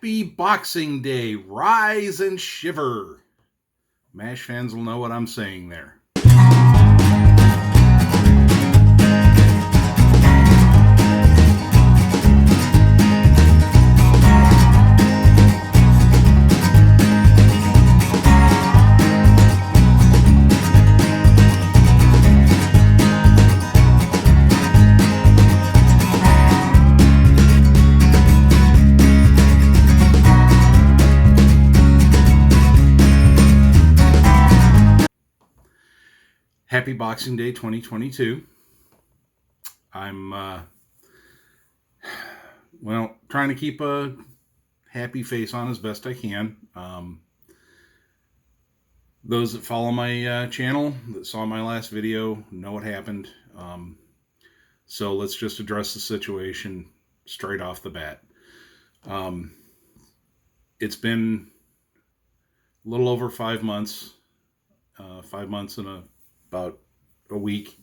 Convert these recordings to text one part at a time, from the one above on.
Happy Boxing Day. Rise and shiver. MASH fans will know what I'm saying there. Happy Boxing Day 2022. I'm, trying to keep a happy face on as best I can. Those that follow my channel, that saw my last video, know what happened. So let's just address the situation straight off the bat. It's been a little over 5 months, 5 months and about a week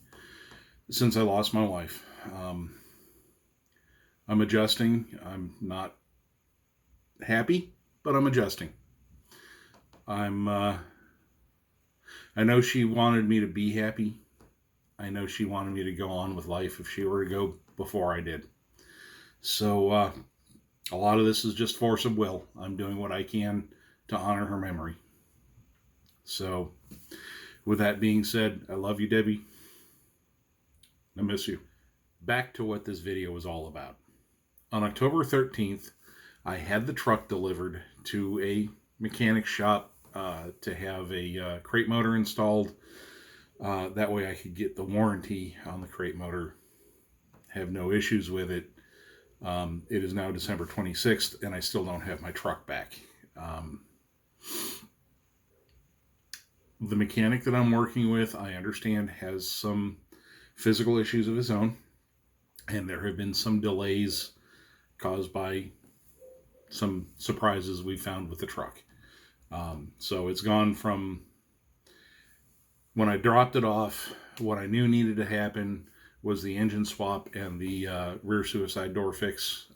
since I lost my wife. I'm adjusting. I'm not happy, but I'm adjusting. I know she wanted me to be happy. I know she wanted me to go on with life if she were to go before I did. So a lot of this is just force of will. I'm doing what I can to honor her memory. So with that being said, I love you, Debbie. I miss you. Back to what this video was all about. On October 13th, I had the truck delivered to a mechanic shop to have a crate motor installed. That way I could get the warranty on the crate motor, have no issues with it. It is now December 26th, and I still don't have my truck back. The mechanic that I'm working with, I understand, has some physical issues of his own, and there have been some delays caused by some surprises we found with the truck. So it's gone from when I dropped it off, what I knew needed to happen was the engine swap and the rear suicide door fix.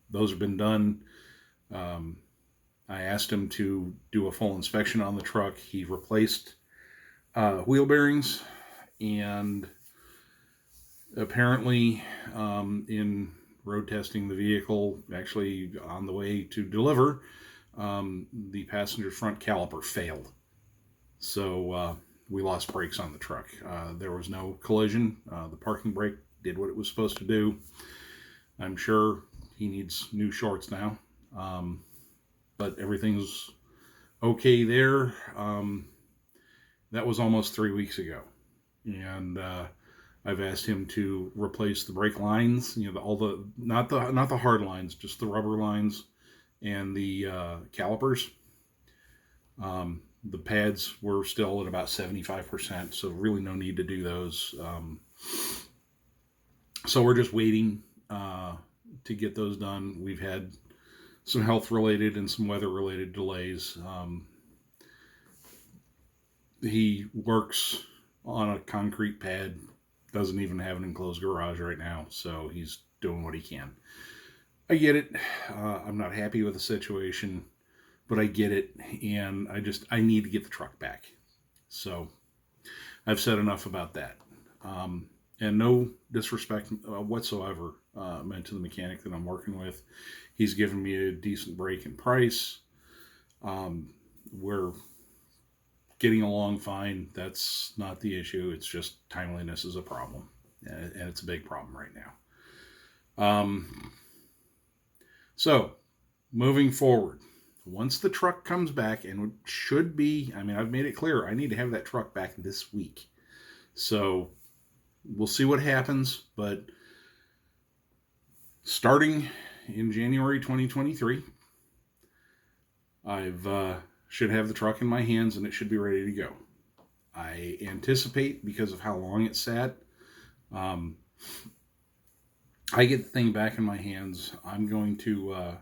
Those have been done. I asked him to do a full inspection on the truck. He replaced wheel bearings, and apparently in road testing the vehicle, actually on the way to deliver, the passenger front caliper failed. So we lost brakes on the truck. There was no collision. The parking brake did what it was supposed to do. I'm sure he needs new shorts now. But everything's okay there. That was almost 3 weeks ago. And I've asked him to replace the brake lines, not the hard lines, just the rubber lines and the calipers. The pads were still at about 75%, so really no need to do those. So we're just waiting to get those done. We've had some health-related and some weather-related delays. He works on a concrete pad, doesn't even have an enclosed garage right now, so he's doing what he can. I get it. I'm not happy with the situation, but I get it, and I need to get the truck back. So I've said enough about that. And no disrespect whatsoever meant to the mechanic that I'm working with. He's given me a decent break in price. We're getting along fine. That's not the issue. It's just timeliness is a problem, and it's a big problem right now. So moving forward, once the truck comes back, and it should be, I've made it clear, I need to have that truck back this week. So we'll see what happens, but starting in January 2023, I've should have the truck in my hands, and it should be ready to go. I anticipate, because of how long it sat, I get the thing back in my hands, I'm going to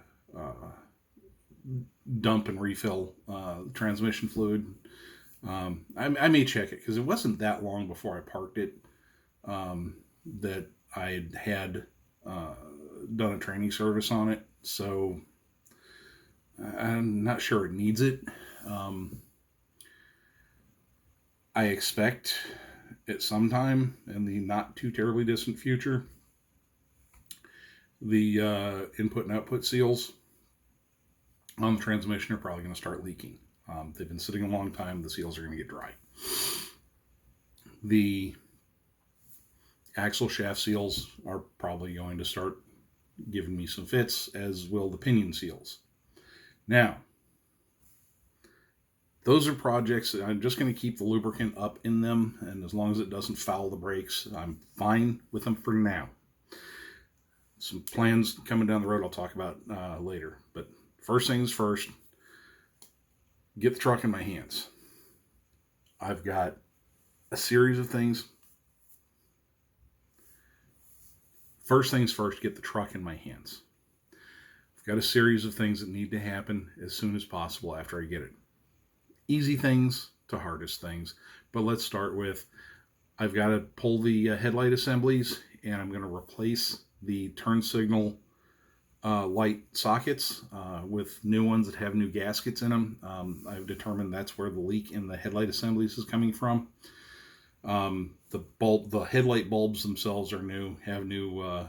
dump and refill transmission fluid. I may check it, because it wasn't that long before I parked it that I had done a training service on it. So I'm not sure it needs it. I expect at some time in the not too terribly distant future, the input and output seals on the transmission are probably going to start leaking. They've been sitting a long time. The seals are going to get dry. The axle shaft seals are probably going to start giving me some fits, as will the pinion seals. Now, those are projects that I'm just going to keep the lubricant up in them, and as long as it doesn't foul the brakes, I'm fine with them for now. Some plans coming down the road I'll talk about later. But first things first, get the truck in my hands. I've got a series of things. First things first, get the truck in my hands. I've got a series of things that need to happen as soon as possible after I get it. Easy things to hardest things. But let's start with, I've got to pull the headlight assemblies, and I'm going to replace the turn signal light sockets with new ones that have new gaskets in them. I've determined that's where the leak in the headlight assemblies is coming from. The headlight bulbs themselves are new, have new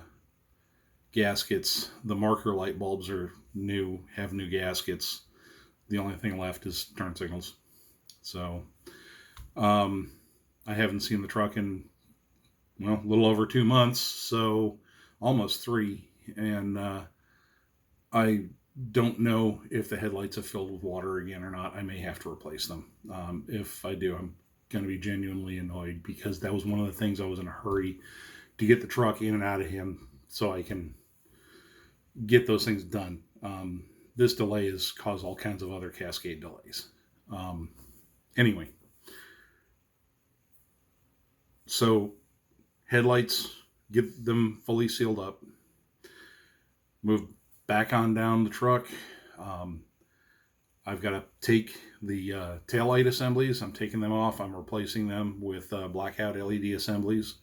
gaskets. The marker light bulbs are new, have new gaskets. The only thing left is turn signals. So I haven't seen the truck in, well, a little over 2 months, so almost 3. And I don't know if the headlights have filled with water again or not. I may have to replace them. If I do, I'm going to be genuinely annoyed, because that was one of the things I was in a hurry to get the truck in and out of him so I can get those things done. This delay has caused all kinds of other cascade delays. Anyway, so headlights, get them fully sealed up, move back on down the truck. I've got to take the taillight assemblies. I'm taking them off. I'm replacing them with blackout LED assemblies.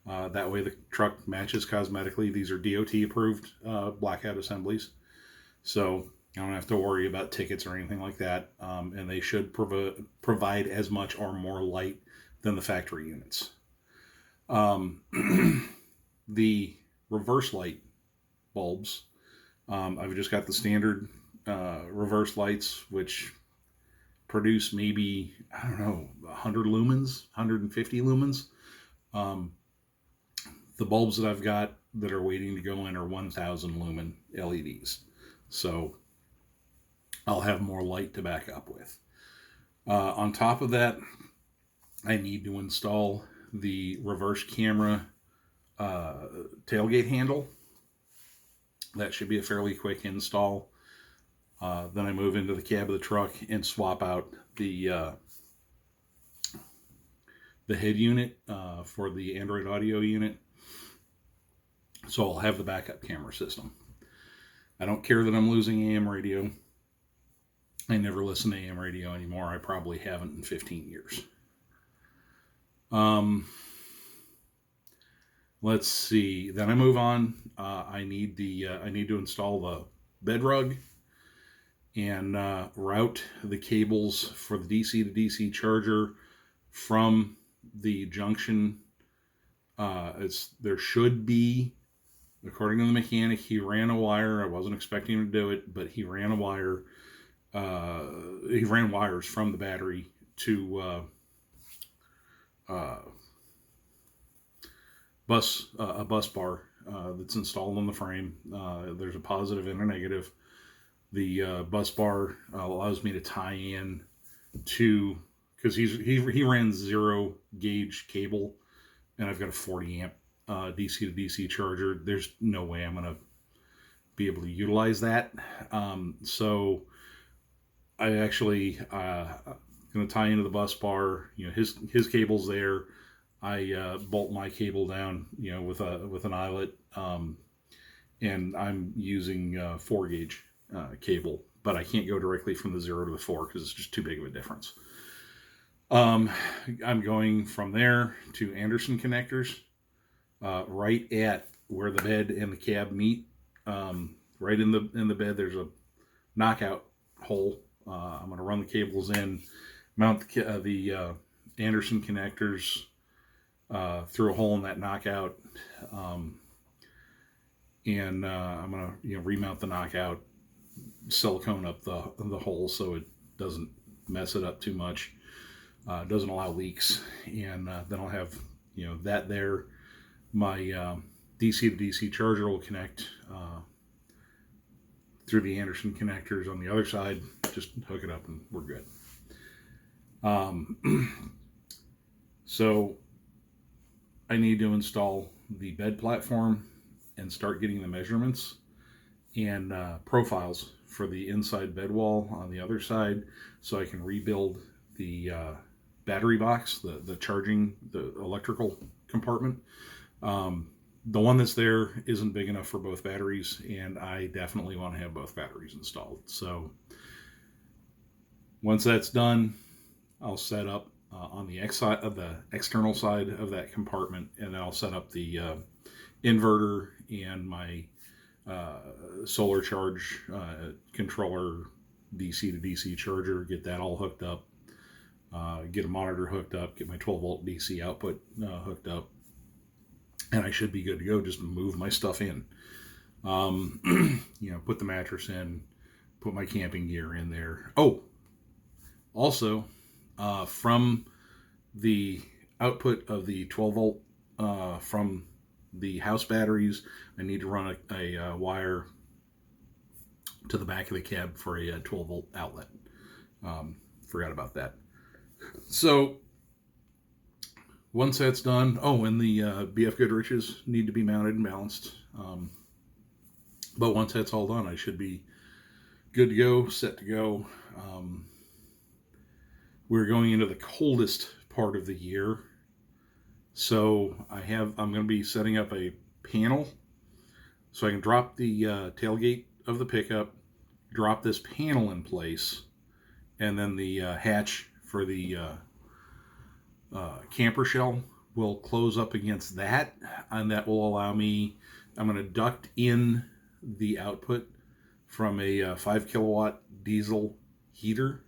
That way the truck matches cosmetically. These are DOT approved blackout assemblies. So I don't have to worry about tickets or anything like that. And they should provide as much or more light than the factory units. The reverse light bulbs, I've just got the standard reverse lights, which produce maybe, I don't know, 100 lumens, 150 lumens. The bulbs that I've got that are waiting to go in are 1000 lumen LEDs. So I'll have more light to back up with. On top of that, I need to install the reverse camera tailgate handle. That should be a fairly quick install. Then I move into the cab of the truck and swap out the head unit for the Android audio unit. So I'll have the backup camera system. I don't care that I'm losing AM radio. I never listen to AM radio anymore. I probably haven't in 15 years. Let's see. Then I move on. I need to install the bed rug and route the cables for the DC to DC charger from the junction. There should be, according to the mechanic, he ran a wire. I wasn't expecting him to do it, but he ran a wire. He ran wires from the battery to a bus bar that's installed on the frame. There's a positive and a negative. The bus bar allows me to tie in to, because he ran 0 gauge cable, and I've got a 40 amp DC to DC charger. There's no way I'm gonna be able to utilize that. So I actually gonna tie into the bus bar. You know, his cable's there. I bolt my cable down, you know, with an eyelet, and I'm using 4 gauge cable, but I can't go directly from the 0 to the 4 because it's just too big of a difference. I'm going from there to Anderson connectors, right at where the bed and the cab meet. Right in the bed, there's a knockout hole. I'm going to run the cables in, mount the Anderson connectors through a hole in that knockout, and I'm going to remount the knockout, silicone up the hole so it doesn't mess it up too much, doesn't allow leaks, and then I'll have that there. My DC to DC charger will connect through the Anderson connectors on the other side. Just hook it up and we're good. So I need to install the bed platform and start getting the measurements and profiles for the inside bed wall on the other side, so I can rebuild the battery box, the charging, the electrical compartment. The one that's there isn't big enough for both batteries, and I definitely want to have both batteries installed. So once that's done, I'll set up on the external side of that compartment, and then I'll set up the inverter and my solar charge controller, DC to DC charger, get that all hooked up, get a monitor hooked up, get my 12 volt DC output hooked up, and I should be good to go. Just move my stuff in, put the mattress in, put my camping gear in there. Oh, also, from the output of the 12 volt from the house batteries, I need to run a wire to the back of the cab for a 12 volt outlet. Forgot about that. So once that's done, and the BF Goodriches need to be mounted and balanced. But once that's all done, I should be good to go, set to go. We're going into the coldest part of the year. So I'm going to be setting up a panel so I can drop the tailgate of the pickup, drop this panel in place, and then the hatch for the camper shell will close up against that, and that will allow me, I'm going to duct in the output from a 5 kilowatt diesel heater.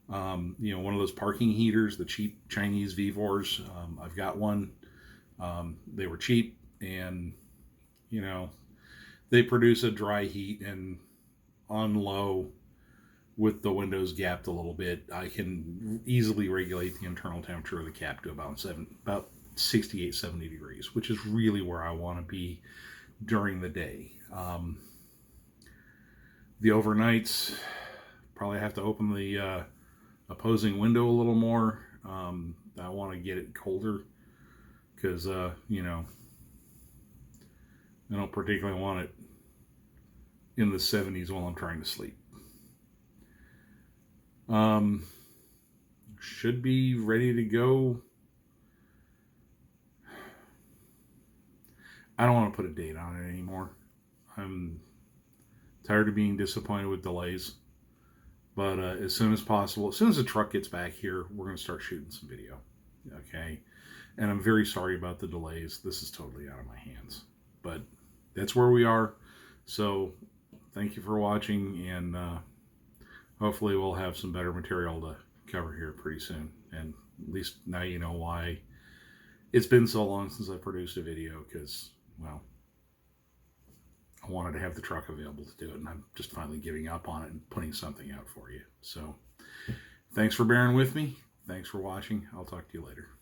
One of those parking heaters, the cheap Chinese Vivors. I've got one. They were cheap, and they produce a dry heat, and on low, with the windows gapped a little bit, I can easily regulate the internal temperature of the cap to about 68, 70 degrees, which is really where I want to be during the day. The overnights, probably have to open the opposing window a little more. I want to get it colder because I don't particularly want it in the 70s while I'm trying to sleep. Should be ready to go. I don't want to put a date on it anymore. I'm tired of being disappointed with delays. But as soon as possible, as soon as the truck gets back here, we're going to start shooting some video. Okay? And I'm very sorry about the delays. This is totally out of my hands. But that's where we are. So thank you for watching, and hopefully we'll have some better material to cover here pretty soon. And at least now you know why it's been so long since I produced a video, because, well, I wanted to have the truck available to do it, and I'm just finally giving up on it and putting something out for you. So thanks for bearing with me. Thanks for watching. I'll talk to you later.